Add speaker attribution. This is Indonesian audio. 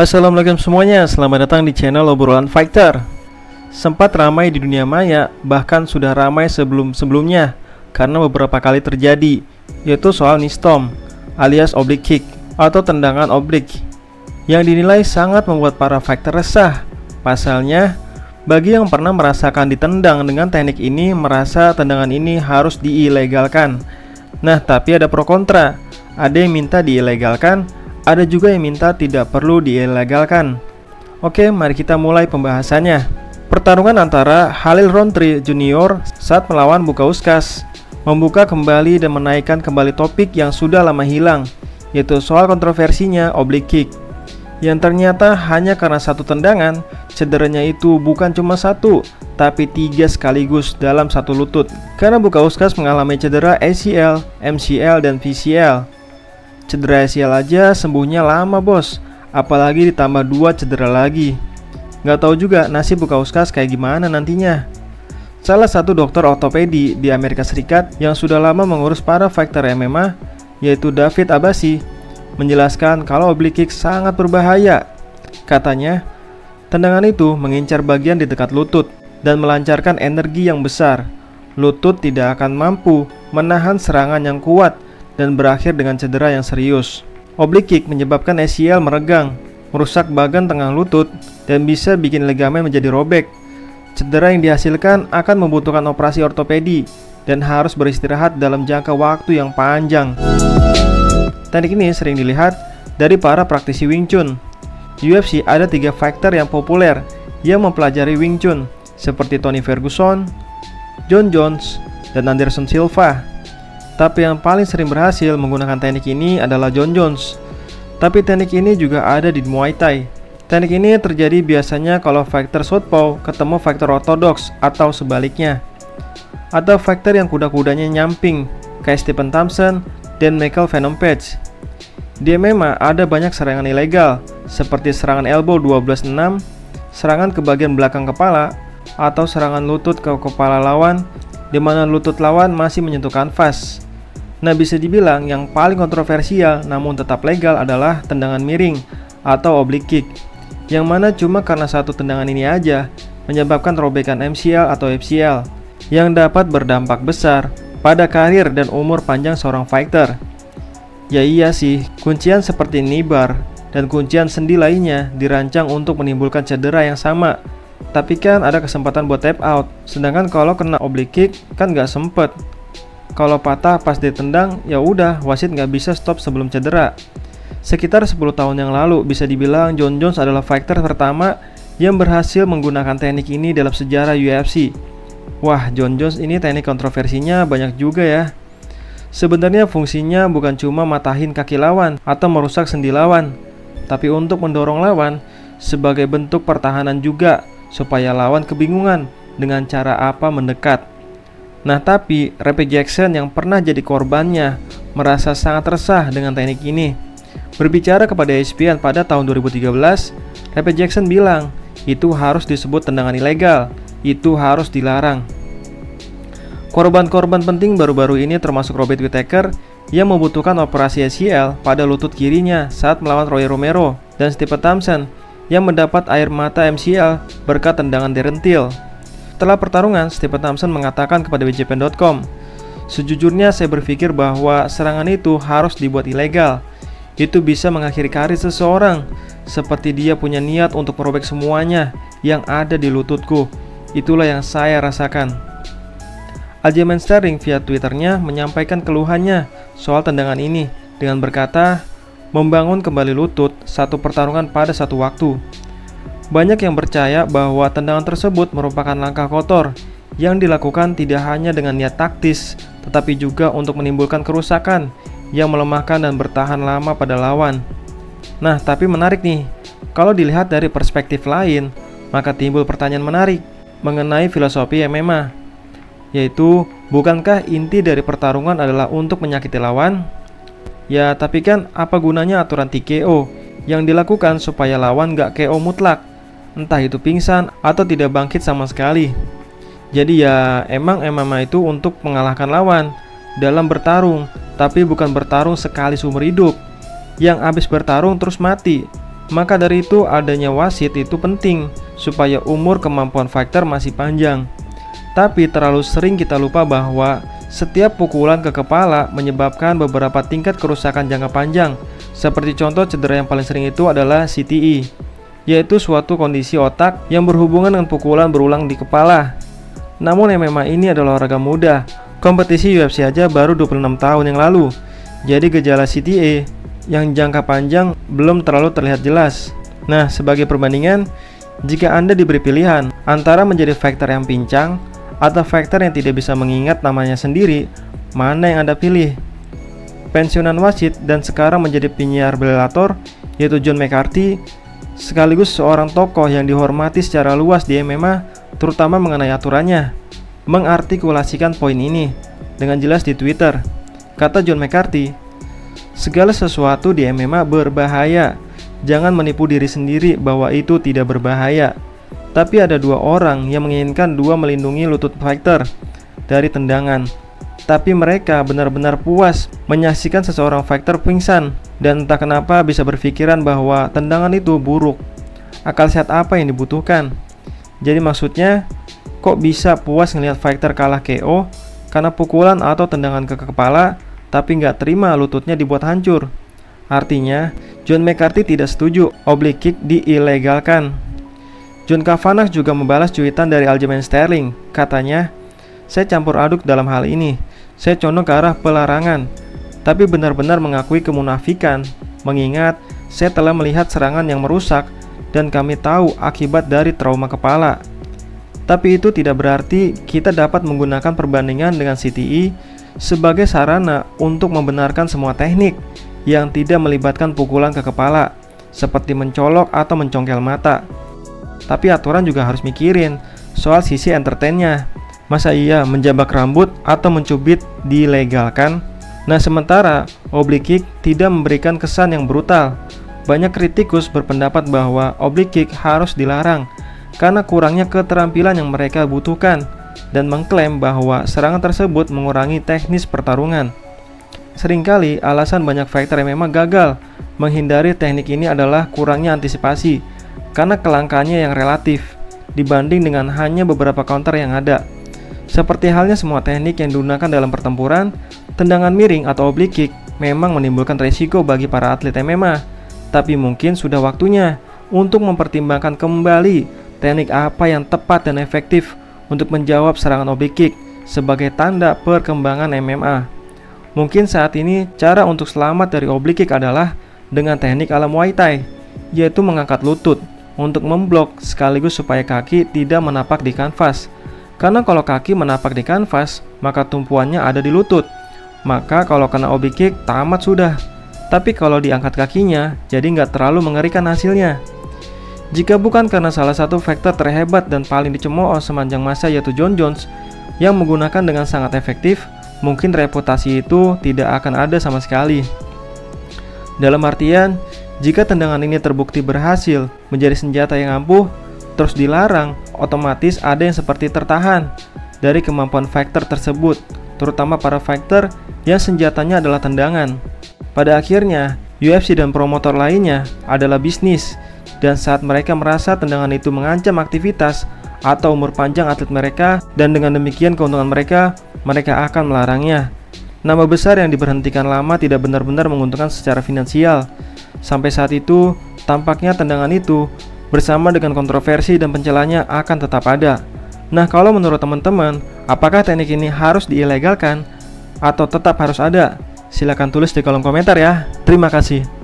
Speaker 1: Assalamualaikum semuanya, selamat datang di channel Obrolan Fighter. Sempat ramai di dunia maya, bahkan sudah ramai sebelum-sebelumnya karena beberapa kali terjadi, yaitu soal Nistom alias oblique kick atau tendangan oblik yang dinilai sangat membuat para fighter resah. Pasalnya, bagi yang pernah merasakan ditendang dengan teknik ini merasa tendangan ini harus diilegalkan. Nah, tapi ada pro kontra. Ada yang minta diilegalkan, ada juga yang minta tidak perlu diilegalkan. Oke, mari kita mulai pembahasannya. Pertarungan antara Khalil Rountree Jr. saat melawan Bukauskas membuka kembali dan menaikkan kembali topik yang sudah lama hilang, yaitu soal kontroversinya oblique kick, yang ternyata hanya karena satu tendangan, cederanya itu bukan cuma satu, tapi 3 sekaligus dalam satu lutut. Karena Bukauskas mengalami cedera ACL, MCL, dan PCL. Cedera ACL aja sembuhnya lama bos, apalagi ditambah 2 cedera lagi. Nggak tahu juga nasib Bukauskas kayak gimana nantinya. Salah satu dokter ortopedi di Amerika Serikat yang sudah lama mengurus para fighter MMA, yaitu David Abbasi, menjelaskan kalau oblique kick sangat berbahaya. Katanya, tendangan itu mengincar bagian di dekat lutut dan melancarkan energi yang besar. Lutut tidak akan mampu menahan serangan yang kuat dan berakhir dengan cedera yang serius. Oblique kick menyebabkan ACL meregang, merusak bagian tengah lutut, dan bisa bikin ligamen menjadi robek. Cedera yang dihasilkan akan membutuhkan operasi ortopedi dan harus beristirahat dalam jangka waktu yang panjang. Teknik ini sering dilihat dari para praktisi Wing Chun. Di UFC ada 3 fighter yang populer yang mempelajari Wing Chun, seperti Tony Ferguson, Jon Jones, dan Anderson Silva. Tapi yang paling sering berhasil menggunakan teknik ini adalah Jon Jones. Tapi teknik ini juga ada di Muay Thai. Teknik ini terjadi biasanya kalau fighter southpaw ketemu fighter ortodoks atau sebaliknya. Atau fighter yang kuda-kudanya nyamping, kayak Stephen Thompson dan Michael Venom Page. Di MMA ada banyak serangan ilegal, seperti serangan elbow 12-6, serangan ke bagian belakang kepala, atau serangan lutut ke kepala lawan, di mana lutut lawan masih menyentuh kanvas. Nah, bisa dibilang yang paling kontroversial namun tetap legal adalah tendangan miring atau oblique kick, yang mana cuma karena satu tendangan ini aja menyebabkan robekan MCL atau FCL yang dapat berdampak besar pada karir dan umur panjang seorang fighter. Ya iya sih, kuncian seperti knee bar dan kuncian sendi lainnya dirancang untuk menimbulkan cedera yang sama. Tapi kan ada kesempatan buat tap out, sedangkan kalau kena oblique kick kan nggak sempet. Kalau patah pas ditendang, ya udah, wasit nggak bisa stop sebelum cedera. Sekitar 10 tahun yang lalu, bisa dibilang Jon Jones adalah fighter pertama yang berhasil menggunakan teknik ini dalam sejarah UFC. Wah, Jon Jones ini teknik kontroversinya banyak juga ya. Sebenarnya fungsinya bukan cuma matahin kaki lawan atau merusak sendi lawan, tapi untuk mendorong lawan sebagai bentuk pertahanan juga, supaya lawan kebingungan dengan cara apa mendekat. Nah, tapi Rampage Jackson yang pernah jadi korbannya merasa sangat resah dengan teknik ini. Berbicara kepada ESPN pada tahun 2013, Rampage Jackson bilang, itu harus disebut tendangan ilegal, itu harus dilarang. Korban-korban penting baru-baru ini termasuk Robert Whittaker yang membutuhkan operasi ACL pada lutut kirinya saat melawan Roy Romero, dan Stephen Thompson yang mendapat air mata MCL berkat tendangan Darren Till. Setelah pertarungan, Stephen Thompson mengatakan kepada BJPen.com, "Sejujurnya saya berpikir bahwa serangan itu harus dibuat ilegal. Itu bisa mengakhiri karir seseorang, seperti dia punya niat untuk merobek semuanya yang ada di lututku. Itulah yang saya rasakan." Aljamain Sterling via Twitternya menyampaikan keluhannya soal tendangan ini dengan berkata, membangun kembali lutut satu pertarungan pada satu waktu. Banyak yang percaya bahwa tendangan tersebut merupakan langkah kotor yang dilakukan tidak hanya dengan niat taktis, tetapi juga untuk menimbulkan kerusakan yang melemahkan dan bertahan lama pada lawan. Nah, tapi menarik nih, kalau dilihat dari perspektif lain, maka timbul pertanyaan menarik mengenai filosofi MMA, yaitu, bukankah inti dari pertarungan adalah untuk menyakiti lawan? Ya, tapi kan apa gunanya aturan TKO yang dilakukan supaya lawan gak KO mutlak, entah itu pingsan atau tidak bangkit sama sekali. Jadi ya emang MMA itu untuk mengalahkan lawan dalam bertarung, tapi bukan bertarung sekali seumur hidup yang habis bertarung terus mati. Maka dari itu adanya wasit itu penting supaya umur kemampuan fighter masih panjang. Tapi terlalu sering kita lupa bahwa setiap pukulan ke kepala menyebabkan beberapa tingkat kerusakan jangka panjang. Seperti contoh cedera yang paling sering itu adalah CTE, yaitu suatu kondisi otak yang berhubungan dengan pukulan berulang di kepala. Namun MMA ini adalah olahraga muda. Kompetisi UFC aja baru 26 tahun yang lalu. Jadi gejala CTE yang jangka panjang belum terlalu terlihat jelas. Nah, sebagai perbandingan, jika Anda diberi pilihan antara menjadi fighter yang pincang atau fighter yang tidak bisa mengingat namanya sendiri, mana yang Anda pilih? Pensiunan wasit dan sekarang menjadi penyiar Bellator, yaitu John McCarthy, sekaligus seorang tokoh yang dihormati secara luas di MMA, terutama mengenai aturannya, mengartikulasikan poin ini dengan jelas di Twitter. Kata John McCarthy, "Segala sesuatu di MMA berbahaya. Jangan menipu diri sendiri bahwa itu tidak berbahaya. Tapi ada dua orang yang menginginkan melindungi lutut fighter dari tendangan. Tapi mereka benar-benar puas menyaksikan seseorang fighter pingsan dan entah kenapa bisa berpikiran bahwa tendangan itu buruk. Akal sehat apa yang dibutuhkan?" Jadi maksudnya, kok bisa puas ngelihat fighter kalah KO karena pukulan atau tendangan ke kepala, tapi nggak terima lututnya dibuat hancur? Artinya, John McCarthy tidak setuju oblique kick diilegalkan. John Kavanagh juga membalas cuitan dari Aljamain Sterling. Katanya, "Saya campur aduk dalam hal ini. Saya condong ke arah pelarangan, tapi benar-benar mengakui kemunafikan, mengingat saya telah melihat serangan yang merusak dan kami tahu akibat dari trauma kepala. Tapi itu tidak berarti kita dapat menggunakan perbandingan dengan CTE sebagai sarana untuk membenarkan semua teknik yang tidak melibatkan pukulan ke kepala, seperti mencolok atau mencongkel mata. Tapi aturan juga harus mikirin soal sisi entertainnya. Masa iya menjabak rambut atau mencubit dilegalkan? Nah, sementara oblique kick tidak memberikan kesan yang brutal. Banyak kritikus berpendapat bahwa oblique kick harus dilarang karena kurangnya keterampilan yang mereka butuhkan dan mengklaim bahwa serangan tersebut mengurangi teknis pertarungan. Seringkali alasan banyak fighter yang memang gagal menghindari teknik ini adalah kurangnya antisipasi karena kelangkaannya yang relatif dibanding dengan hanya beberapa counter yang ada. Seperti halnya semua teknik yang digunakan dalam pertempuran, tendangan miring atau oblique kick memang menimbulkan resiko bagi para atlet MMA. Tapi mungkin sudah waktunya untuk mempertimbangkan kembali teknik apa yang tepat dan efektif untuk menjawab serangan oblique kick sebagai tanda perkembangan MMA. Mungkin saat ini cara untuk selamat dari oblique kick adalah dengan teknik ala Muay Thai, yaitu mengangkat lutut untuk memblok sekaligus supaya kaki tidak menapak di kanvas. Karena kalau kaki menapak di kanvas, maka tumpuannya ada di lutut. Maka kalau kena oblique kick, tamat sudah. Tapi kalau diangkat kakinya, jadi nggak terlalu mengerikan hasilnya. Jika bukan karena salah satu fighter terhebat dan paling dicemooh sepanjang masa yaitu Jon Jones yang menggunakan dengan sangat efektif, mungkin reputasi itu tidak akan ada sama sekali. Dalam artian, jika tendangan ini terbukti berhasil menjadi senjata yang ampuh, terus dilarang, otomatis ada yang seperti tertahan dari kemampuan fighter tersebut, terutama para fighter yang senjatanya adalah tendangan. Pada akhirnya, UFC dan promotor lainnya adalah bisnis, dan saat mereka merasa tendangan itu mengancam aktivitas atau umur panjang atlet mereka, dan dengan demikian keuntungan mereka akan melarangnya. Nama besar yang diberhentikan lama tidak benar-benar menguntungkan secara finansial. Sampai saat itu, tampaknya tendangan itu bersama dengan kontroversi dan pencelanya akan tetap ada. Nah, kalau menurut teman-teman, apakah teknik ini harus diilegalkan atau tetap harus ada? Silahkan tulis di kolom komentar ya. Terima kasih.